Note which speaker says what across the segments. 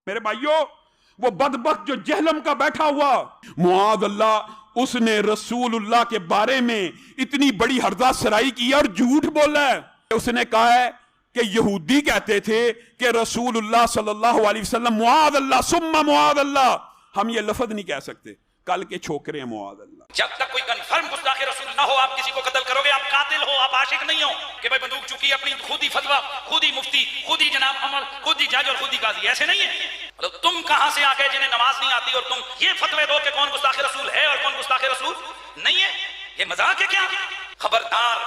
Speaker 1: میرے بھائیوں، وہ بدبخت جو جہلم کا بیٹھا ہوا، معاذ اللہ، اس نے رسول اللہ کے بارے میں اتنی بڑی ہرزہ سرائی کی اور جھوٹ بولا ہے۔ اس نے کہا ہے کہ یہودی کہتے تھے کہ رسول اللہ صلی اللہ علیہ وسلم معاذ اللہ ثم معاذ اللہ، ہم یہ لفظ نہیں کہہ سکتے، کل کے چھوکرے ہیں معاذ اللہ۔
Speaker 2: جب تک کوئی کنفرم گستاخ رسول نہ ہو آپ کسی کو قتل کرو گے، آپ قاتل ہو، آپ عاشق نہیں ہو کہ بھائی بندوق چکی اپنی خود ہی فتویٰ، خود ہی مفتی، خود ہی جناب عمر، خود ہی جج اور خود ہی قاضی، ایسے نہیں ہے۔ مطلب تم کہاں سے آ گئے جنہیں نماز نہیں آتی اور تم یہ فتوے دو کہ کون گستاخ رسول ہے اور کون گستاخ رسول نہیں ہے؟ یہ مذاق ہے کیا؟ خبردار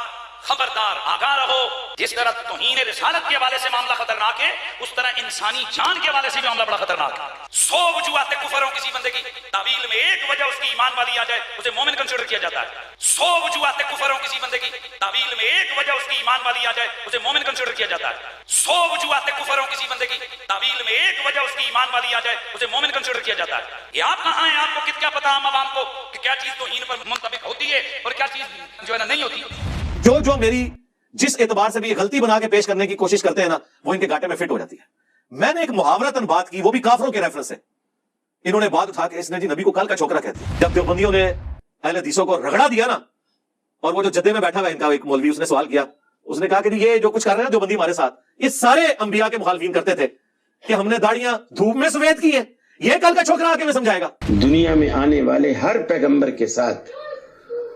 Speaker 2: خبردار، آگاہ رہو۔ جس طرح توہین رسالت کے حوالے سے معاملہ خطرناک ہے، اس طرح انسانی جان کے حوالے سے بھی معاملہ بڑا خطرناک ہے۔ 100 وجوہات کفر ہوں کسی بندے کی تعویل میں ایک وجہ اس کی ایمان والی آ جائے، اسے مومن کنسیڈر کیا جاتا ہے۔ 100 وجوہات کفر ہوں کسی بندے کی تعویل میں ایک وجہ اس کی ایمان والی آ جائے، اسے مومن کنسیڈر کیا جاتا ہے۔ 100 وجوہات کفر ہوں کسی بندے کی تعویل میں ایک وجہ اس کی ایمان والی آ جائے، اسے مومن کنسیڈر کیا جاتا ہے۔ یہ آپ کہاں ہیں؟ آپ کو کیا پتا عام عوام کو کہ کیا چیز توہین پر منطبق ہوتی ہے اور کیا چیز جو ہے نا نہیں ہوتی؟
Speaker 3: جو میری جس اعتبار سے بھی یہ غلطی بنا کے پیش کرنے کی کوشش کرتے ہیں نا، وہ ان کے گاٹے میں فٹ ہو جاتی ہے۔ میں نے ایک محاورتاً بات کی، وہ بھی کافروں کے ریفرنس سے۔ انہوں نے بات اٹھا کے اس نے جی نبی کو کل کا چھوکرا کہہ دیا۔ جب دیوبندیوں نے اہل حدیثوں کو رگڑا دیا نا، اور وہ جو جدے میں بیٹھا ہوا ان کا ایک مولوی، اس نے سوال کیا، اس نے کہا کہ یہ جو کچھ کر رہے ہیں دیوبندی ہمارے ساتھ، یہ سارے انبیاء کے مخالفین کرتے تھے کہ ہم نے داڑیاں دھوپ میں سفید کی ہیں، یہ کل کا چھوکرا آ کے میں سمجھائے گا۔
Speaker 4: دنیا میں آنے والے ہر پیغمبر کے ساتھ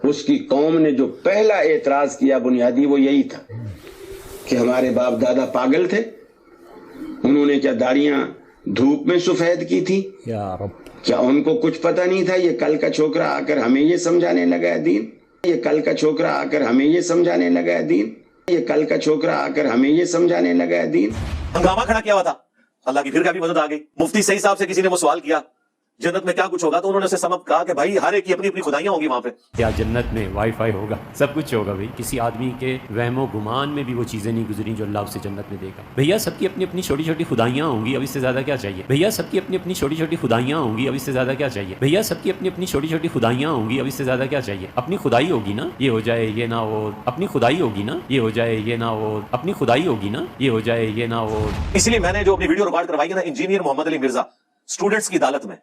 Speaker 4: اس کی قوم نے جو پہلا اعتراض کیا بنیادی، وہ یہی تھا کہ ہمارے باپ دادا پاگل تھے، انہوں نے کیا داڑیاں دھوپ میں سفید کی تھی؟
Speaker 5: یا رب،
Speaker 4: کیا ان کو کچھ پتہ نہیں تھا؟ یہ کل کا چھوکرا آ کر ہمیں یہ سمجھانے لگا ہے دین، یہ کل کا چھوکرا آ کر ہمیں یہ سمجھانے لگا ہے دین، یہ کل کا چھوکرا آ کر ہمیں یہ سمجھانے لگا ہے دین۔
Speaker 3: ہنگامہ کھڑا کیا ہوا تھا، اللہ کی پھر کا بھی مدد آ گئی۔ مفتی صحیح صاحب سے کسی نے وہ سوال کیا جنت میں کیا کچھ ہوگا، تو انہوں نے اسے سمجھ کہا کہ بھائی ہر ایک کی اپنی اپنی خدائیاں ہوں گی وہاں پہ۔
Speaker 5: کیا جنت میں وائی فائی ہوگا؟ سب کچھ ہوگا بھائی۔ کسی آدمی کے وہم و گمان میں بھی وہ چیزیں نہیں گزری جو اللہ اسے جنت میں دے گا۔ بھیا سب کی اپنی اپنی چھوٹی چھوٹی خدائیاں ہوں گی، اب اس سے زیادہ کیا چاہیے؟ بھیا سب کی اپنی اپنی چھوٹی چھوٹی خدائیاں ہوں گی، اب اس سے زیادہ کیا چاہیے؟ بھیا سب کی اپنی اپنی چھوٹی چھوٹی خدائیاں ہوں گی، اب اس سے زیادہ کیا چاہیے؟ اپنی خدائی ہوگی نا، یہ ہو جائے یہ نہ ہو، اپنی خدائی ہوگی نا، یہ ہو جائے یہ نہ ہو، اپنی خدائی ہوگی نا، یہ ہو جائے یہ نہ ہو۔
Speaker 3: اس لیے میں نے جو اپنی ویڈیو ریکارڈ کروائی ہے نا انجینئر محمد علی مرزا اسٹوڈنٹس کی عدالت میں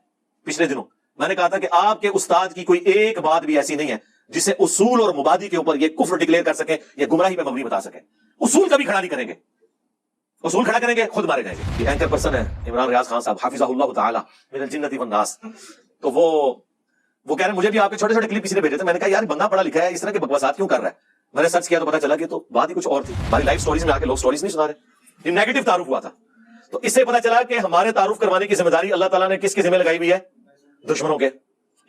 Speaker 3: پچھلے دنوں، میں نے کہا تھا کہ آپ کے استاد کی کوئی ایک بات بھی ایسی نہیں ہے جسے اصول اور مبادی کے اوپر یہ کفر ڈکلیئر کر سکیں یا گمراہی پہ مبنی بتا سکیں۔ اصول کبھی کھڑا نہیں کریں گے، اصول کھڑا کریں گے خود مارے جائیں گے۔ یہ اینکر پرسن ہے عمران ریاض خان صاحب حافظہ اللہ تعالی من الجنۃ والناس، تو وہ کہہ رہے ہیں مجھے بھی آپ کے چھوٹے چھوٹے کلپ کسی نے بھیجے تھے، میں نے کہا یار بندہ پڑھا لکھا ہے، اس طرح کے بکواسات کیوں کر رہا ہے؟ میں نے سرچ کیا تو پتا چلا کہ تو بات ہی کچھ اور تھی۔ ہماری لائف سٹوریز میں آ کے لوگ سٹوریز نہیں سنا رہے، یہ نیگیٹو تعارف ہوا تھا۔ تو اس سے پتا چلا کہ ہمارے تعارف کروانے کی ذمہ داری اللہ تعالیٰ نے کس کے ذمہ لگائی ہوئی ہے؟ دشمنوں کے۔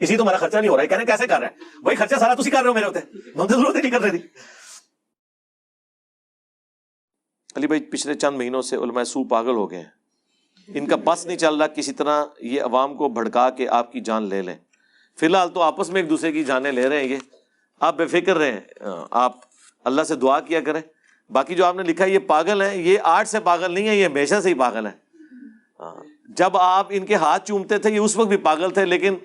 Speaker 3: اسی تو ہمارا خرچہ نہیں ہو رہا ہے، کہنے کیسے کر رہے ہیں بھائی؟ خرچہ سارا تسی کر رہے ہو میرے ہوتے، ہم تو ضرورت ہی نہیں کر رہے تھی۔ علی بھائی پچھلے چند مہینوں سے علماء سو پاگل ہو گئے ہیں، ان کا بس نہیں چل رہا کسی طرح یہ عوام کو بھڑکا کے آپ کی جان لے لیں۔ فی الحال تو آپس میں ایک دوسرے کی جانیں لے رہے ہیں، یہ آپ بے فکر رہیں، آپ اللہ سے دعا کیا کریں۔ باقی جو آپ نے لکھا ہے یہ پاگل ہیں، یہ آج سے پاگل نہیں ہے، یہ ہمیشہ سے ہی پاگل ہیں۔ جب آپ ان کے ہاتھ چومتے تھے یہ اس وقت بھی پاگل تھے، لیکن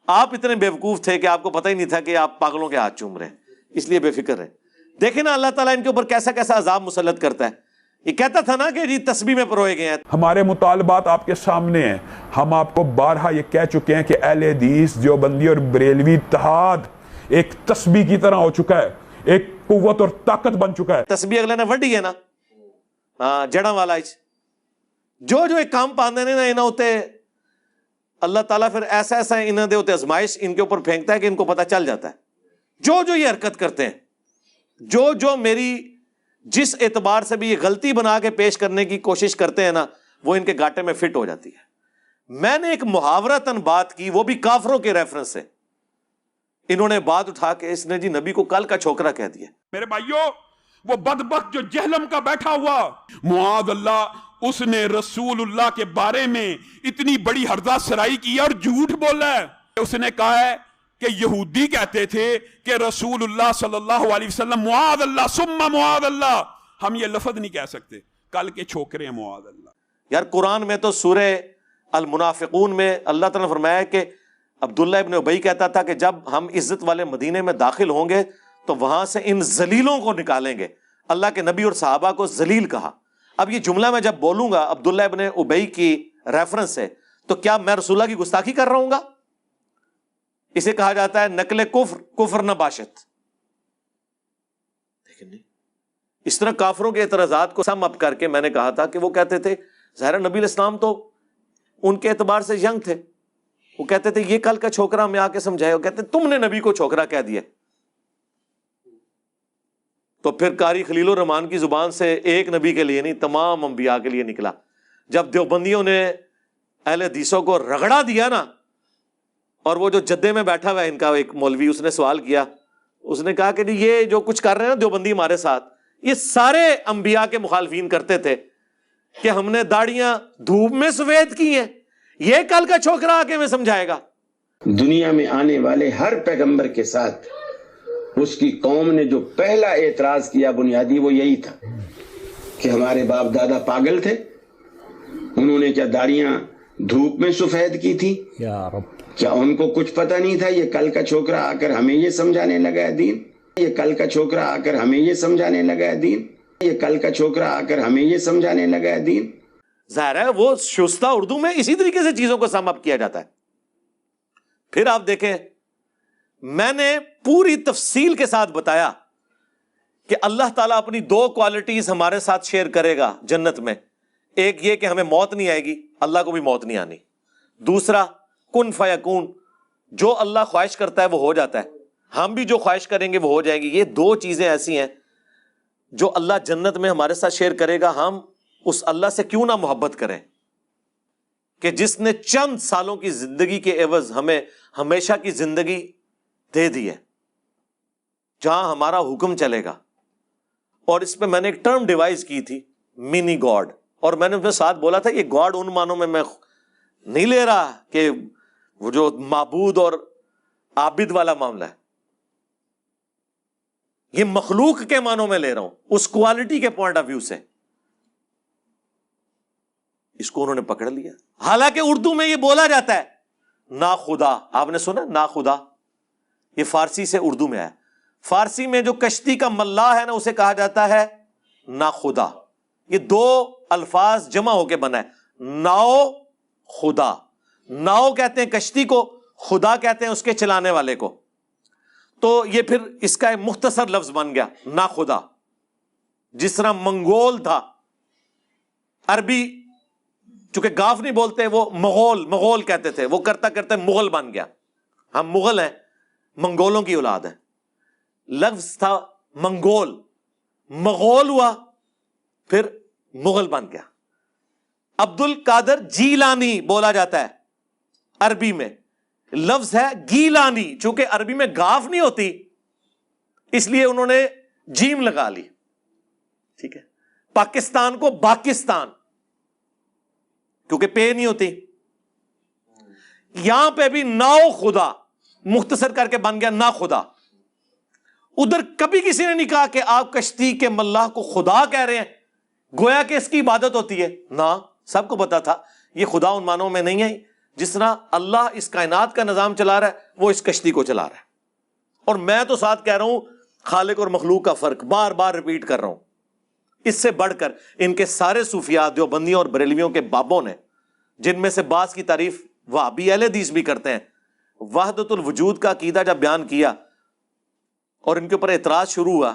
Speaker 3: آپ اتنے بیوقوف تھے کہ آپ کو پتہ ہی نہیں تھا کہ آپ پاگلوں کے ہاتھ چوم رہے ہیں، اس لیے بے فکر رہیں۔ دیکھیں نا اللہ تعالیٰ ان کے اوپر کیسا کیسا عذاب مسلط کرتا ہے۔ یہ کہتا تھا نا کہ جی تسبیح میں پروئے گئے ہیں۔
Speaker 1: ہمارے مطالبات آپ کے سامنے ہیں، ہم آپ کو بارہا یہ کہہ چکے ہیں کہ اہل حدیث دیوبندی اور بریلوی اتحاد ایک تسبیح کی طرح ہو چکا ہے، ایک قوت اور طاقت بن چکا ہے۔
Speaker 3: تسبیح اگلے نے وڈی ہے نا جڑا والا جو ایک کام پاندے نے نا انہاں ہوتے اللہ تعالیٰ پھر ایسا ایسا انہاں دے ہوتے ازمائش ان کے اوپر پھینکتا ہے کہ ان کو پتہ چل جاتا ہے جو یہ حرکت کرتے ہیں، جو میری جس اعتبار سے بھی یہ غلطی بنا کے پیش کرنے کی کوشش کرتے ہیں نا، وہ ان کے گاٹے میں فٹ ہو جاتی ہے۔ میں نے ایک محاورتاً بات کی، وہ بھی کافروں کے ریفرنس سے۔ انہوں نے بات اٹھا کے اس نے جی نبی کو کل کا چھوکرا کہہ دیا۔
Speaker 1: میرے بھائیوں، وہ بدبخت جو جہلم کا بیٹھا ہوا، معاذ اللہ، اس نے رسول اللہ کے بارے میں اتنی بڑی ہرزہ سرائی کی اور جھوٹ بولا ہے۔ اس نے کہا ہے کہ یہودی کہتے تھے کہ رسول اللہ صلی اللہ علیہ وسلم معاذ اللہ ثم معاذ اللہ، ہم یہ لفظ نہیں کہہ سکتے، کل کے چھوکرے ہیں معاذ اللہ۔
Speaker 3: یار قرآن میں تو سورہ المنافقون میں اللہ تعالیٰ نے فرمایا کہ عبداللہ ابن ابی کہتا تھا کہ جب ہم عزت والے مدینے میں داخل ہوں گے تو وہاں سے ان ذلیلوں کو نکالیں گے۔ اللہ کے نبی اور صحابہ کو ذلیل کہا۔ اب یہ جملہ میں جب بولوں گا عبداللہ ابن ابی کی ریفرنس ہے تو کیا میں رسول اللہ کی گستاخی کر رہا ہوں گا؟ اسے کہا جاتا ہے نقل کفر، کفر نہ باشد. لیکن نہیں، اس طرح کافروں کے اعتراضات کو سم اپ کر کے میں نے کہا تھا کہ وہ کہتے تھے ظاہر نبی علیہ السلام تو ان کے اعتبار سے ینگ تھے، وہ کہتے تھے یہ کل کا چھوکرا ہمیں آ کے سمجھائے، وہ کہتے تم نے نبی کو چھوکرا کہہ دیا. تو پھر قاری خلیل الرحمن کی زبان سے ایک نبی کے لیے نہیں تمام انبیاء کے لیے نکلا. جب دیوبندیوں نے اہل حدیثوں کو رگڑا دیا نا، اور وہ جو جدے میں بیٹھا ہوا ہے ان کا ایک مولوی، اس نے سوال کیا، اس نے کہا کہ یہ جو کچھ کر رہے ہیں نا دیوبندی ہمارے ساتھ، یہ سارے انبیاء کے مخالفین کرتے تھے کہ ہم نے داڑیاں دھوپ میں سفید کی ہیں، یہ کل کا چھوکرا آ کے ہمیں سمجھائے گا.
Speaker 4: دنیا میں آنے والے ہر پیغمبر کے ساتھ اس کی قوم نے جو پہلا اعتراض کیا بنیادی وہ یہی تھا کہ ہمارے باپ دادا پاگل تھے، انہوں نے کیا داڑیاں دھوپ میں سفید کی تھی؟
Speaker 5: یا رب،
Speaker 4: کیا ان کو کچھ پتہ نہیں تھا؟ یہ کل کا چھوکرا آ کر ہمیں یہ سمجھانے لگا ہے دین، یہ کل کا چھوکرا آ کر ہمیں یہ سمجھانے لگا ہے دین، یہ کل کا چھوکرا آ کر ہمیں یہ سمجھانے لگا ہے دین.
Speaker 3: ظاہر ہے وہ شستہ اردو میں اسی طریقے سے چیزوں کو سم اپ کیا جاتا ہے. پھر آپ دیکھیں میں نے پوری تفصیل کے ساتھ بتایا کہ اللہ تعالیٰ اپنی 2 کوالٹیز ہمارے ساتھ شیئر کرے گا جنت میں. ایک یہ کہ ہمیں موت نہیں آئے گی، اللہ کو بھی موت نہیں آنی. دوسرا کن فیکون، جو اللہ خواہش کرتا ہے وہ ہو جاتا ہے، ہم بھی جو خواہش کریں گے وہ ہو جائیں گی. یہ 2 چیزیں ایسی ہیں جو اللہ جنت میں ہمارے ساتھ شیئر کرے گا. ہم اس اللہ سے کیوں نہ محبت کریں کہ جس نے چند سالوں کی زندگی کے عوض ہمیں ہمیشہ کی زندگی دے دی ہے جہاں ہمارا حکم چلے گا. اور اس پہ میں نے ایک ٹرم ڈیوائز کی تھی، منی گاڈ، اور میں نے اپنے ساتھ بولا تھا یہ گاڈ ان معنوں میں نہیں لے رہا کہ وہ جو معبود اور عابد والا معاملہ ہے، یہ مخلوق کے معنوں میں لے رہا ہوں، اس کوالٹی کے پوائنٹ آف ویو سے. اس کو انہوں نے پکڑ لیا. حالانکہ اردو میں یہ بولا جاتا ہے نا خدا، آپ نے سنا نا خدا، یہ فارسی سے اردو میں آیا. فارسی میں جو کشتی کا ملاح ہے نا اسے کہا جاتا ہے نا خدا. یہ 2 الفاظ جمع ہو کے بنا ہے، ناؤ خدا. ناؤ کہتے ہیں کشتی کو، خدا کہتے ہیں اس کے چلانے والے کو. تو یہ پھر اس کا ایک مختصر لفظ بن گیا نا خدا. جس طرح منگول تھا، عربی چونکہ گاف نہیں بولتے، وہ مغول کہتے تھے، وہ کرتا کرتے مغل بن گیا. ہم مغل ہیں، منگولوں کی اولاد ہے. لفظ تھا منگول، مغول ہوا پھر مغل بن گیا. عبد القادر جیلانی بولا جاتا ہے عربی میں، لفظ ہے گیلانی، چونکہ عربی میں گاف نہیں ہوتی اس لیے انہوں نے جیم لگا لی. ٹھیک ہے، پاکستان کو باکستان کیونکہ پے نہیں ہوتی. یہاں پہ بھی ناؤ خدا مختصر کر کے بن گیا نا خدا. ادھر کبھی کسی نے نہیں کہا کہ آپ کشتی کے ملاح کو خدا کہہ رہے ہیں گویا کہ اس کی عبادت ہوتی ہے. نہ، سب کو پتا تھا یہ خدا ان معنوں میں نہیں ہے. جس طرح اللہ اس کائنات کا نظام چلا رہا ہے وہ اس کشتی کو چلا رہا ہے. اور میں تو ساتھ کہہ رہا ہوں خالق اور مخلوق کا فرق بار بار ریپیٹ کر رہا ہوں. اس سے بڑھ کر ان کے سارے صوفیات دیوبندیوں اور بریلویوں کے بابوں نے، جن میں سے بعض کی تعریف وہابی اہل حدیث بھی کرتے ہیں، وحدت الوجود کا عقیدہ جب بیان کیا اور ان کے اوپر اعتراض شروع ہوا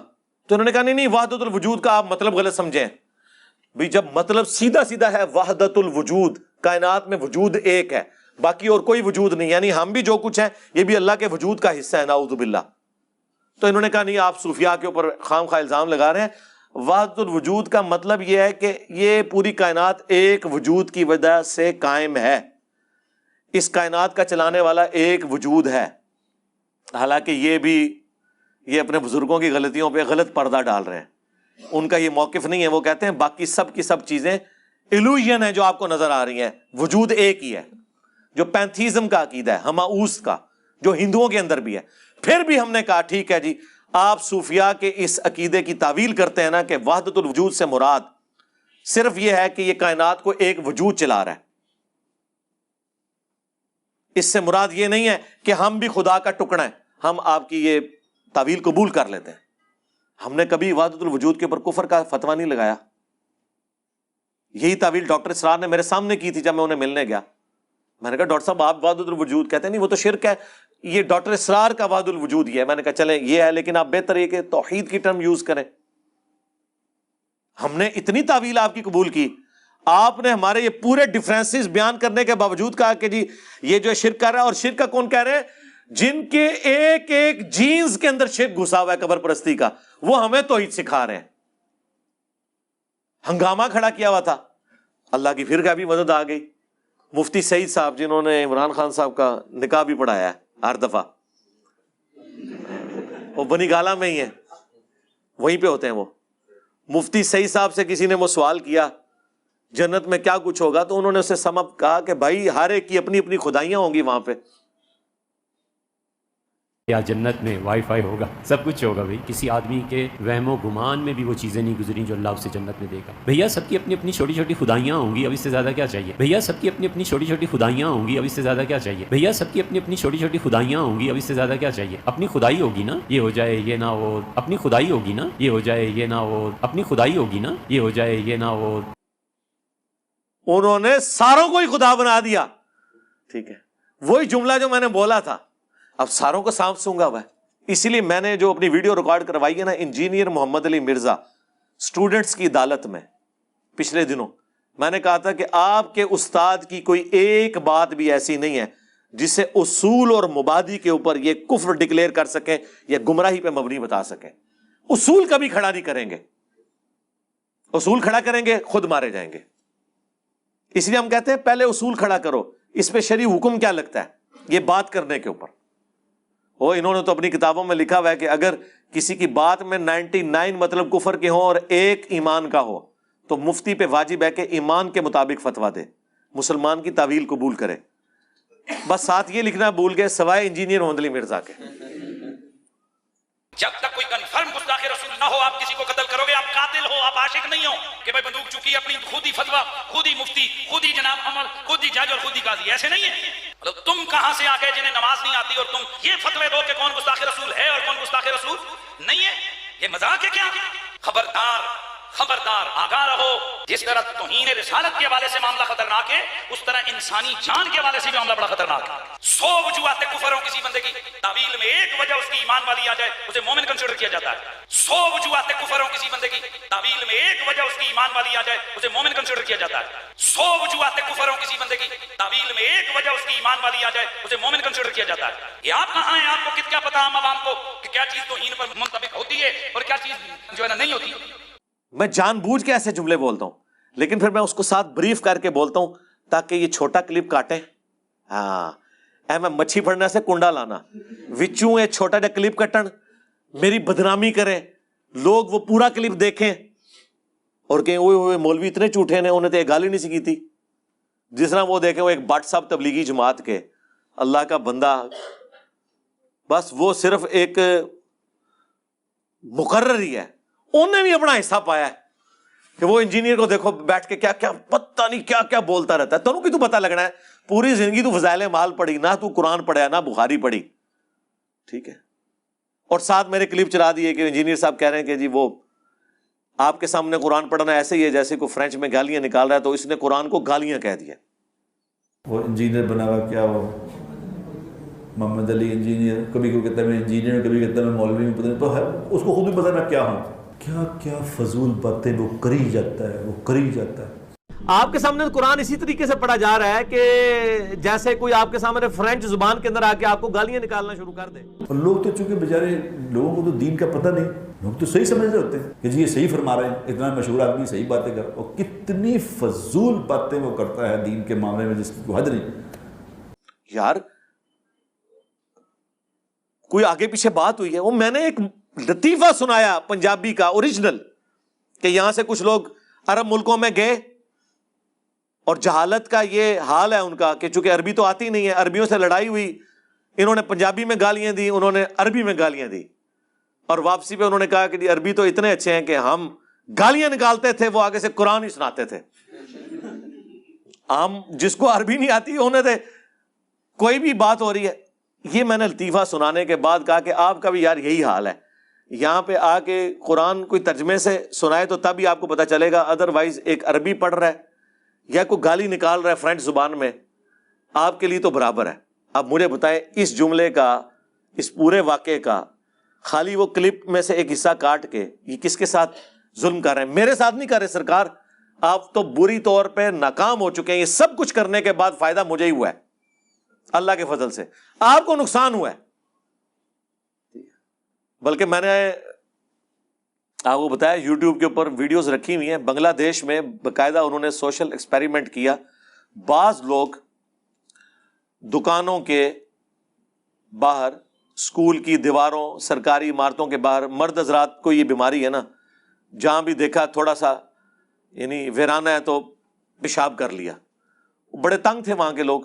Speaker 3: تو انہوں نے کہا نہیں وحدت الوجود کا آپ مطلب غلط سمجھیں. بھی جب مطلب سیدھا سیدھا ہے وحدت الوجود، کائنات میں وجود ایک ہے باقی اور کوئی وجود نہیں، یعنی ہم بھی جو کچھ ہیں یہ بھی اللہ کے وجود کا حصہ ہے، نعوذ باللہ. تو انہوں نے کہا نہیں آپ صوفیاء کے اوپر خام خواہ الزام لگا رہے ہیں. وحدت الوجود کا مطلب یہ ہے کہ یہ پوری کائنات ایک وجود کی وجہ سے قائم ہے، اس کائنات کا چلانے والا ایک وجود ہے. حالانکہ یہ اپنے بزرگوں کی غلطیوں پہ غلط پردہ ڈال رہے ہیں. ان کا یہ موقف نہیں ہے. وہ کہتے ہیں باقی سب کی سب چیزیں ایلوژن ہیں جو آپ کو نظر آ رہی ہیں، وجود ایک ہی ہے. جو پینتھیزم کا عقیدہ ہے، ہماؤس کا، جو ہندوؤں کے اندر بھی ہے. پھر بھی ہم نے کہا ٹھیک ہے جی، آپ صوفیاء کے اس عقیدے کی تعویل کرتے ہیں نا کہ وحدت الوجود سے مراد صرف یہ ہے کہ یہ کائنات کو ایک وجود چلا رہا ہے. اس سے مراد یہ نہیں ہے کہ ہم بھی خدا کا ٹکڑا ہیں. ہم آپ کی یہ تعویل قبول کر لیتے ہیں. ہم نے کبھی وحدت الوجود کے اوپر کفر کا فتویٰ نہیں لگایا. یہی تعویل ڈاکٹر اسرار نے میرے سامنے کی تھی جب میں انہیں ملنے گیا. میں نے کہا ڈاکٹر صاحب آپ وحدت الوجود کہتے ہیں, نہیں وہ تو شرک ہے, یہ ڈاکٹر اسرار کا وحدت الوجود یہ ہے. میں نے کہا چلیں یہ ہے, لیکن آپ بہتر یہ کہ توحید کی ٹرم یوز کریں. ہم نے اتنی تعویل آپ کی قبول کی, آپ نے ہمارے یہ پورے ڈفرینسز بیان کرنے کے باوجود کہا کہ جی یہ جو شرک کر رہا ہے. اور شرک کا کون کہہ رہے ہیں؟ جن کے ایک ایک جینز کے اندر شرک گھسا ہوا ہے قبر پرستی کا, وہ ہمیں توحید سکھا رہے ہیں. ہنگامہ کھڑا کیا ہوا تھا, اللہ کی پھر کا بھی مدد آ گئی. مفتی سعید صاحب جنہوں نے عمران خان صاحب کا نکاح بھی پڑھایا ہے ہر دفعہ, وہ بنی گالا میں ہی ہیں, وہیں پہ ہوتے ہیں وہ. مفتی سعید صاحب سے کسی نے وہ سوال کیا جنت میں کیا کچھ ہوگا, تو انہوں نے اسے سم اپ کہا کہ بھائی ہر ایک کی اپنی اپنی خدائیاں ہوں گی وہاں پہ.
Speaker 5: یا جنت میں وائی فائی ہوگا, سب کچھ ہوگا بھائی. کسی آدمی کے وہم و گمان میں بھی وہ چیزیں نہیں گزری جو اللہ اسے جنت میں دے گا. بھیا سب کی اپنی اپنی چھوٹی چھوٹی خدائیاں ہوں گی, اب اس سے زیادہ کیا چاہیے. بھیا سب کی اپنی اپنی چھوٹی چھوٹی خدائیاں ہوں گی, اب اس سے زیادہ کیا چاہیے. بھیا سب کی اپنی اپنی چھوٹی چھوٹی خدائیاں ہوں گی, اب اس سے زیادہ کیا چاہیے. اپنی خدائی ہوگی نا یہ ہو جائے یہ نہ ہو, اپنی خدائی ہوگی نا یہ ہو جائے یہ نہ ہو, اپنی خدائی ہوگی نا یہ ہو جائے یہ نہ ہو.
Speaker 3: انہوں نے ساروں کو ہی خدا بنا دیا. ٹھیک ہے, وہی جملہ جو میں نے بولا تھا, اب ساروں کو سانپ سونگا ہوا ہے. اسی لیے میں نے جو اپنی ویڈیو ریکارڈ کروائی ہے نا انجینئر محمد علی مرزا اسٹوڈنٹس کی عدالت میں, پچھلے دنوں میں نے کہا تھا کہ آپ کے استاد کی کوئی ایک بات بھی ایسی نہیں ہے جسے اصول اور مبادی کے اوپر یہ کفر ڈکلیئر کر سکیں یا گمراہی پہ مبنی بتا سکیں. اصول کبھی کھڑا نہیں کریں گے, اصول کھڑا کریں گے خود مارے جائیں گے. اس لیے ہم کہتے ہیں پہلے اصول کھڑا کرو, اس پہ شرعی حکم کیا لگتا ہے یہ بات کرنے کے اوپر. وہ انہوں نے تو اپنی کتابوں میں لکھا ہوا ہے کہ اگر کسی کی بات میں 99 مطلب کفر کے ہوں اور ایک ایمان کا ہو تو مفتی پہ واجب ہے کہ ایمان کے مطابق فتویٰ دے, مسلمان کی تعویل قبول کرے. بس ساتھ یہ لکھنا بھول گئے سوائے انجینئر محمد علی مرزا کے.
Speaker 2: جب تک کوئی کنفرم گستاخ رسول نہ ہو آپ کسی کو قتل کرو گے, آپ قاتل ہو, آپ عاشق نہیں ہو کہ بھائی بندوق چکی اپنی خود ہی فتویٰ, خود ہی مفتی, خود ہی جناب عمل, خود ہی جج اور خود ہی قاضی. ایسے نہیں ہے. مطلب تم کہاں سے آ گئے جنہیں نماز نہیں آتی اور تم یہ فتوے دو کہ کون گستاخ رسول ہے اور کون گستاخ رسول نہیں ہے. یہ مذاق ہے کیا؟ خبردار خبردار, آگاہ رہو. جس طرح توہین رسالت کے حوالے سے معاملہ خطرناک ہے, اس طرح انسانی جان کے حوالے سے بھی معاملہ بڑا خطرناک ہے. 100 وجوہات کفر ہوں کسی بندے کی, تعویل میں ایک وجہ اس کی ایمان والی آ جائے اسے مومن کنسیڈر کیا جاتا ہے. 100 وجوہات کفر ہوں کسی بندے کی, تعویل میں ایک وجہ اس کی ایمان والی آ جائے اسے مومن کنسیڈر کیا جاتا ہے. 100 وجوہات کفر ہوں کسی بندے کی, تعویل میں ایک وجہ اس کی ایمان والی آ جائے اسے مومن کنسیڈر کیا جاتا ہے. یہ آپ کہاں ہیں, آپ کو کیا پتا عام عوام کو کہ کیا چیز توہین پر منطبق ہوتی ہے اور کیا چیز جو ہے نا نہیں ہوتی.
Speaker 3: میں جان بوجھ کے ایسے جملے بولتا ہوں, لیکن پھر میں اس کو ساتھ بریف کر کے بولتا ہوں تاکہ یہ چھوٹا کلپ کاٹے. ہاں اے میں مچھی پھڑنے سے کنڈا لانا وچوں یہ چھوٹا جا کلپ کٹن, میری بدنامی کریں, لوگ وہ پورا کلپ دیکھیں اور کہیں اوئے ہوئے مولوی اتنے جھوٹے نے, انہیں تو ایک گالی نہیں سکی تھی. جس طرح وہ دیکھیں وہ ایک بٹ صاحب تبلیغی جماعت کے اللہ کا بندہ, بس وہ صرف ایک مقرر ہی ہے, انہیں بھی اپنا حصہ پایا ہے کہ وہ انجینئر کو دیکھو بیٹھ کے کیا کیا پتہ نہیں کیا کیا بولتا رہتا ہے. تنوں کی تو پتہ لگنا ہے, پوری زندگی تو فضائل مال پڑھی, نہ تو قرآن پڑھا نہ بخاری پڑھی. ٹھیک ہے, اور ساتھ میرے کلپ چلا دیے کہ انجینئر صاحب کہہ رہے ہیں کہ جی وہ آپ کے سامنے قرآن پڑھنا ایسے ہی ہے جیسے کوئی فرینچ میں گالیاں نکال رہا ہے, تو اس نے قرآن کو گالیاں کہہ دیا.
Speaker 6: وہ انجینئر بنا ہوا کیا, وہ محمد علی انجینئر, کبھی کوئی کہتا ہے میں انجینئر, کبھی کہتا ہے میں مولوی ہوں, پتہ نہیں تو ہے اس کو خود بھی پتہ میں کیا ہوں. کیا کیا فضول باتیں وہ کری جاتا ہے, وہ کری جاتا ہے.
Speaker 3: آپ کے سامنے قرآن اسی طریقے سے پڑھا جا رہا ہے کہ جیسے کوئی آپ کے سامنے فرینچ زبان کے اندر آ کے آپ کو گالیاں نکالنا شروع کر دے. اور
Speaker 6: لوگ تو چونکہ بیچارے لوگوں کو تو دین کا پتہ نہیں, لوگ تو صحیح سمجھ رہے ہوتے ہیں کہ جی یہ صحیح فرما رہے ہیں, اتنا مشہور آدمی صحیح باتیں کر, اور کتنی فضول باتیں وہ کرتا ہے دین کے معاملے میں جس کی کوئی حد نہیں.
Speaker 3: یار کوئی آگے پیچھے بات ہوئی ہے, وہ میں نے ایک لطیفہ سنایا پنجابی کا اوریجنل کہ یہاں سے کچھ لوگ عرب ملکوں میں گئے اور جہالت کا یہ حال ہے ان کا کہ چونکہ عربی تو آتی نہیں ہے, عربیوں سے لڑائی ہوئی, انہوں نے پنجابی میں گالیاں دی, انہوں نے عربی میں گالیاں دی, اور واپسی پہ انہوں نے کہا کہ عربی تو اتنے اچھے ہیں کہ ہم گالیاں نکالتے تھے, وہ آگے سے قرآن ہی سناتے تھے. ہم جس کو عربی نہیں آتی انہیں تھے کوئی بھی بات ہو رہی ہے. یہ میں نے لطیفہ سنانے کے بعد کہا کہ آپ کا بھی یار یہی حال ہے, یہاں پہ آ کے قرآن کوئی ترجمے سے سنائے تو تب ہی آپ کو پتہ چلے گا، ادروائز ایک عربی پڑھ رہا ہے یا کوئی گالی نکال رہا ہے فرینچ زبان میں، آپ کے لیے تو برابر ہے. اب مجھے بتائیں اس جملے کا، اس پورے واقعے کا خالی وہ کلپ میں سے ایک حصہ کاٹ کے یہ کس کے ساتھ ظلم کر رہے ہیں؟ میرے ساتھ نہیں کر رہے سرکار، آپ تو بری طور پہ ناکام ہو چکے ہیں. یہ سب کچھ کرنے کے بعد فائدہ مجھے ہی ہوا ہے اللہ کے فضل سے، آپ کو نقصان ہوا ہے. بلکہ میں نے آپ کو بتایا یوٹیوب کے اوپر ویڈیوز رکھی ہوئی ہیں، بنگلہ دیش میں باقاعدہ انہوں نے سوشل ایکسپیریمنٹ کیا. بعض لوگ دکانوں کے باہر، اسکول کی دیواروں، سرکاری عمارتوں کے باہر، مرد حضرات کو یہ بیماری ہے نا، جہاں بھی دیکھا تھوڑا سا یعنی ویرانہ ہے تو پیشاب کر لیا. بڑے تنگ تھے وہاں کے لوگ.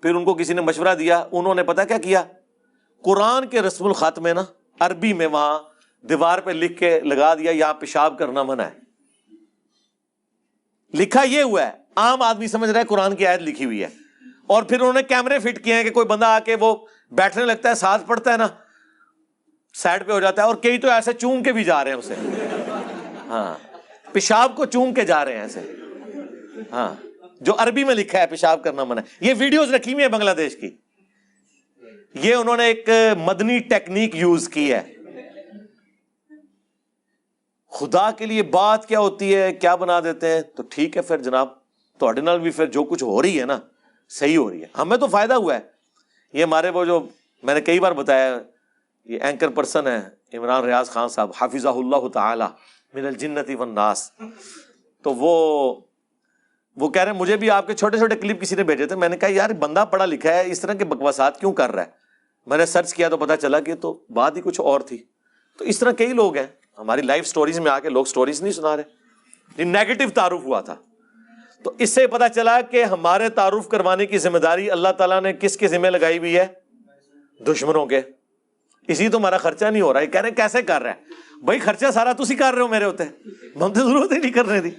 Speaker 3: پھر ان کو کسی نے مشورہ دیا، انہوں نے پتہ کیا کیا، قرآن کے رسم الخط میں نا عربی میں وہاں دیوار پہ لکھ کے لگا دیا یہاں پیشاب کرنا منع ہے. لکھا یہ ہوا ہے، عام آدمی سمجھ رہا ہے قرآن کی آیت لکھی ہوئی ہے. اور پھر انہوں نے کیمرے فٹ کیے ہیں کہ کوئی بندہ آ کے وہ بیٹھنے لگتا ہے، ساتھ پڑھتا ہے نا، سائڈ پہ ہو جاتا ہے. اور کئی تو ایسے چوم کے بھی جا رہے ہیں اسے، ہاں پیشاب کو چوم کے جا رہے ہیں ایسے، ہاں جو عربی میں لکھا ہے پیشاب کرنا منع ہے. یہ ویڈیوز رکھی ہوئی ہیں بنگلہ دیش کی. یہ انہوں نے ایک مدنی ٹیکنیک یوز کی ہے. خدا کے لیے بات کیا ہوتی ہے، کیا بنا دیتے ہیں. تو ٹھیک ہے پھر جناب، تھوڑے نال بھی پھر جو کچھ ہو رہی ہے نا صحیح ہو رہی ہے، ہمیں تو فائدہ ہوا ہے. یہ ہمارے وہ جو میں نے کئی بار بتایا، یہ اینکر پرسن ہے عمران ریاض خان صاحب حافظہ اللہ تعالی من الجنت والناس. تو وہ کہہ رہے ہیں مجھے بھی آپ کے چھوٹے چھوٹے کلپ کسی نے بھیجے تھے. میں نے کہا یار بندہ پڑھا لکھا ہے، اس طرح کے بکواسات کیوں کر رہا ہے؟ میں نے سرچ کیا تو پتا چلا کہ تو بات ہی کچھ اور تھی. تو اس طرح کئی لوگ ہیں ہماری لائف سٹوریز میں آ کے لوگ سٹوریز نہیں سنا رہے. یہ نیگیٹو تعارف ہوا تھا. تو اس سے پتا چلا کہ ہمارے تعارف کروانے کی ذمہ داری اللہ تعالیٰ نے کس کے ذمہ لگائی ہوئی ہے؟ دشمنوں کے. اسی تو ہمارا خرچہ نہیں ہو رہا ہے. کہہ رہے ہیں کیسے کر رہا ہے؟ بھائی خرچہ سارا تسی کر رہے ہو میرے ہوتے، ہم تو ضرورت ہی نہیں کرنے دی.